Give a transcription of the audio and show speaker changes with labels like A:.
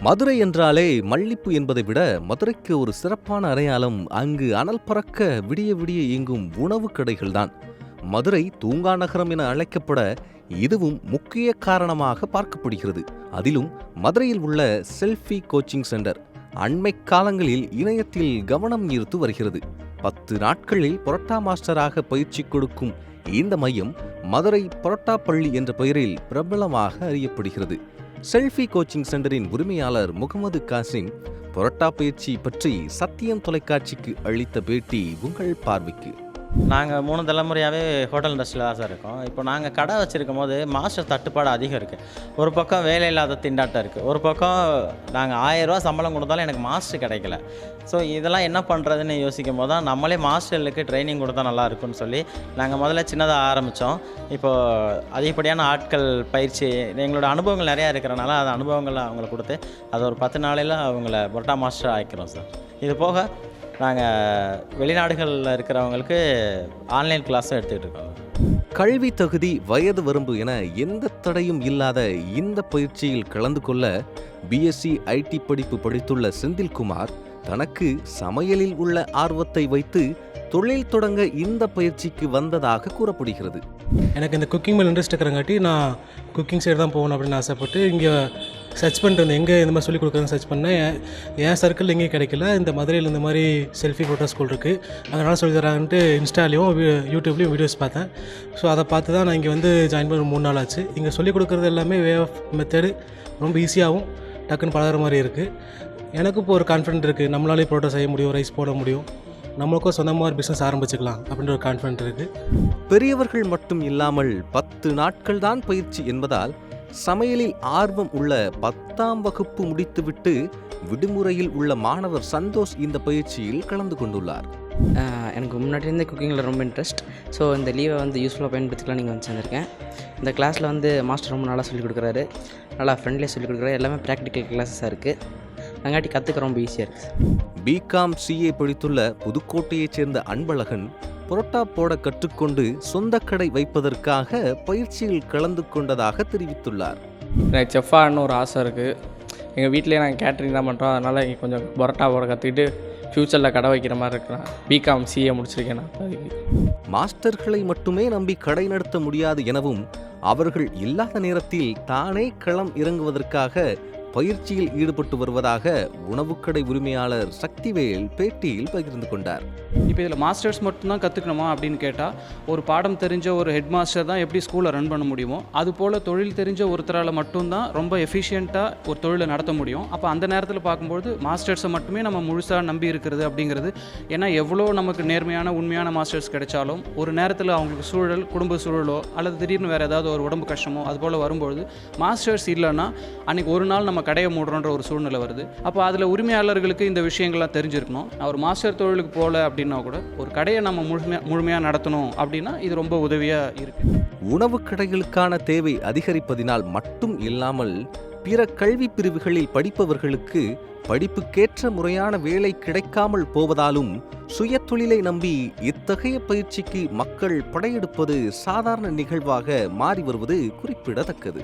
A: மதுரை என்றாலே மல்லிப்பு என்பதை விட மதுரைக்கு ஒரு சிறப்பான அடையாளம் அங்கு அனல் பறக்க விடிய விடிய இயங்கும் உணவு கடைகள்தான். மதுரை தூங்கா நகரம் என அழைக்கப்பட இதுவும் முக்கிய காரணமாக பார்க்கப்படுகிறது. அதிலும் மதுரையில் உள்ள செல்ஃபி கோச்சிங் சென்டர் அண்மை காலங்களில் இணையத்தில் கவனம் ஈர்த்து வருகிறது. 10 நாட்களில் பரோட்டா மாஸ்டராக பயிற்சி கொடுக்கும் இந்த மையம் மதுரை பரோட்டா பள்ளி என்ற பெயரில் பிரபலமாக அறியப்படுகிறது. செல்ஃபி கோச்சிங் சென்டரின் உரிமையாளர் முகமது காசிம் பரோட்டா பயிற்சி பற்றி சத்தியம் தொலைக்காட்சிக்கு அளித்த பேட்டி உங்கள் பார்வைக்கு.
B: நாங்கள் 3 தலைமுறையாகவே ஹோட்டல் இண்டஸ்ட்ரியில் தான் சார் இருக்கோம். இப்போ நாங்கள் கடை வச்சுருக்கும் போது மாஸ்டர் தட்டுப்பாடு அதிகம் இருக்குது. ஒரு பக்கம் வேலை இல்லாத திண்டாட்டம் இருக்குது, ஒரு பக்கம் நாங்கள் 1000 ரூபா சம்பளம் கொடுத்தாலும் எனக்கு மாஸ்டர் கிடைக்கல. ஸோ இதெல்லாம் என்ன பண்ணுறதுன்னு யோசிக்கும் போது தான் நம்மளே மாஸ்டர்களுக்கு ட்ரைனிங் கொடுத்தா நல்லா இருக்குன்னு சொல்லி நாங்கள் முதல்ல சின்னதாக ஆரம்பித்தோம். இப்போது அதிகப்படியான ஆட்கள் பயிற்சி எங்களோட அனுபவங்கள் நிறையா இருக்கிறனால அந்த அனுபவங்களை அவங்களுக்கு கொடுத்து அதை ஒரு 10 நாளையில் அவங்கள பரோட்டா மாஸ்டர் ஆக்கிக்கிறோம் சார். இது போக நாங்கள் வெளிநாடுகளில் இருக்கிறவங்களுக்கு ஆன்லைன் கிளாஸும் எடுத்துக்கிட்டு இருக்கோம்.
A: கல்வி தகுதி, வயது வரம்பு என எந்த தடையும் இல்லாத இந்த பயிற்சியில் கலந்து கொள்ள பிஎஸ்சி ஐடி படிப்பு படித்துள்ள செந்தில்குமார் தனக்கு சமையலில் உள்ள ஆர்வத்தை வைத்து தொழில் தொடங்க இந்த பயிற்சிக்கு வந்ததாக கூறப்படுகிறது.
C: எனக்கு இந்த குக்கிங் மேலே இன்ட்ரெஸ்ட் இருக்கிறங்காட்டி நான் குக்கிங் சைடு தான் போகணும் அப்படின்னு ஆசைப்பட்டு இங்கே சர்ச் பண்ணிட்டு இருந்தேன். எங்கே இந்த மாதிரி சொல்லிக் கொடுக்குறதுன்னு சர்ச் பண்ணேன். என் சர்க்கிள் எங்கேயும் கிடைக்கல. இந்த மதுரையில் இந்த மாதிரி செல்ஃபி ஃபோட்டோ ஸ்கூல் இருக்குது, அதனால் சொல்லி தராங்கன்ட்டு இன்ஸ்டாலையும் யூடியூப்லேயும் வீடியோஸ் பார்த்தேன். ஸோ அதை பார்த்து தான் நான் இங்கே வந்து ஜாயின் பண்ணி 3 நாள் ஆச்சு. இங்கே சொல்லிக் கொடுக்குறது எல்லாமே வே ஆஃப் மெத்தடு ரொம்ப ஈஸியாகவும் டக்குன்னு பழகிற மாதிரி இருக்குது. எனக்கும் இப்போ ஒரு கான்ஃபிடென்ட் இருக்குது, நம்மளாலே பரோட்டா செய்ய முடியும், ரைஸ் போட முடியும், நம்மளுக்கும் சொந்தமாக ஒரு பிஸ்னஸ் ஆரம்பிச்சுக்கலாம் அப்படின்ற ஒரு கான்ஃபிடென்ட் இருக்குது.
A: பெரியவர்கள் மட்டும் இல்லாமல் 10 நாட்கள் தான் பயிற்சி என்பதால் சமையலில் ஆர்வம் உள்ள 10ஆம் வகுப்பு முடித்துவிட்டு விடுமுறையில் உள்ள மாணவர் சந்தோஷ் இந்த பயிற்சியில் கலந்து கொண்டுள்ளார்.
D: எனக்கு முன்னாடி இருந்த குக்கிங்கில் ரொம்ப இன்ட்ரெஸ்ட். ஸோ இந்த லீவை வந்து யூஸ்ஃபுல்லாக பயன்படுத்திக்கலாம் நீங்கள் வந்து சேர்ந்துருக்கேன். இந்த கிளாஸில் வந்து மாஸ்டர் ரொம்ப நல்லா சொல்லிக் கொடுக்குறாரு, நல்லா ஃப்ரெண்ட்லியாக சொல்லிக் கொடுக்குறாரு. எல்லாமே ப்ராக்டிக்கல் கிளாஸஸாக இருக்குது, அங்காட்டி கற்றுக்க ரொம்ப ஈஸியாக இருக்குது.
A: பிகாம் சிஏ படித்துள்ள புதுக்கோட்டையைச் சேர்ந்த அன்பழகன் பரோட்டா போட கற்றுக்கொண்டு சொந்த கடை வைப்பதற்காக பயிற்சியில் கலந்து கொண்டதாக தெரிவித்துள்ளார்.
E: எனக்கு செஃப்பாகனு ஒரு ஆசை இருக்குது. எங்கள் வீட்டிலே நாங்கள் கேட்ரிங் தான் பண்ணுறோம், அதனால் இங்கே கொஞ்சம் பரோட்டா போட கற்றுக்கிட்டு ஃப்யூச்சரில் கடை வைக்கிற மாதிரி இருக்கிறேன். பிகாம் சிஏ முடிச்சிருக்கேன் நான்.
A: மாஸ்டர்களை மட்டுமே நம்பி கடை நடத்த முடியாது எனவும் அவர்கள் இல்லாத நேரத்தில் தானே களம் இறங்குவதற்காக பயிற்சியில் ஈடுபட்டு வருவதாக உணவுக்கடை உரிமையாளர் சக்திவேல் பேட்டியில் பகிர்ந்து கொண்டார்.
F: இப்போ இதில் மாஸ்டர்ஸ் மட்டும்தான் கற்றுக்கணுமா அப்படின்னு கேட்டால், ஒரு பாடம் தெரிஞ்ச ஒரு ஹெட் மாஸ்டர் தான் எப்படி ஸ்கூலை ரன் பண்ண முடியுமோ அதுபோல் தொழில் தெரிஞ்ச ஒருத்தரால் மட்டும்தான் ரொம்ப எஃபிஷியண்ட்டாக ஒரு தொழிலை நடத்த முடியும். அப்போ அந்த நேரத்தில் பார்க்கும்போது மாஸ்டர்ஸை மட்டுமே நம்ம முழுசாக நம்பி இருக்கிறது அப்படிங்கிறது, ஏன்னா எவ்வளோ நமக்கு நேர்மையான உண்மையான மாஸ்டர்ஸ் கிடைச்சாலும் ஒரு நேரத்தில் அவங்களுக்கு சூழல், குடும்ப சூழலோ அல்லது திடீர்னு வேறு ஏதாவது ஒரு உடம்பு கஷ்டமோ அதுபோல் வரும்பொழுது மாஸ்டர்ஸ் இல்லைன்னா அன்றைக்கி ஒரு நாள் நம்ம கடையை மூடுறோன்ற ஒரு சூழ்நிலை வருது. அப்போ அதில் உரிமையாளர்களுக்கு இந்த விஷயங்கள்லாம் தெரிஞ்சிருக்கணும். ஒரு மாஸ்டர் தொழிலுக்கு போகல அப்படின்னா கூட ஒரு கடையை நம்ம முழுமையாக நடத்தணும் அப்படின்னா இது ரொம்ப உதவியாக இருக்குது.
A: உணவு கடைகளுக்கான தேவை அதிகரிப்பதினால் மட்டும் இல்லாமல் பிற கல்வி பிரிவுகளில் படிப்பவர்களுக்கு படிப்புக்கேற்ற முறையான வேலை கிடைக்காமல் போவதாலும் சுய தொழிலை நம்பி இத்தகைய பயிற்சிக்கு மக்கள் படையெடுப்பது சாதாரண நிகழ்வாக மாறி வருவது குறிப்பிடத்தக்கது.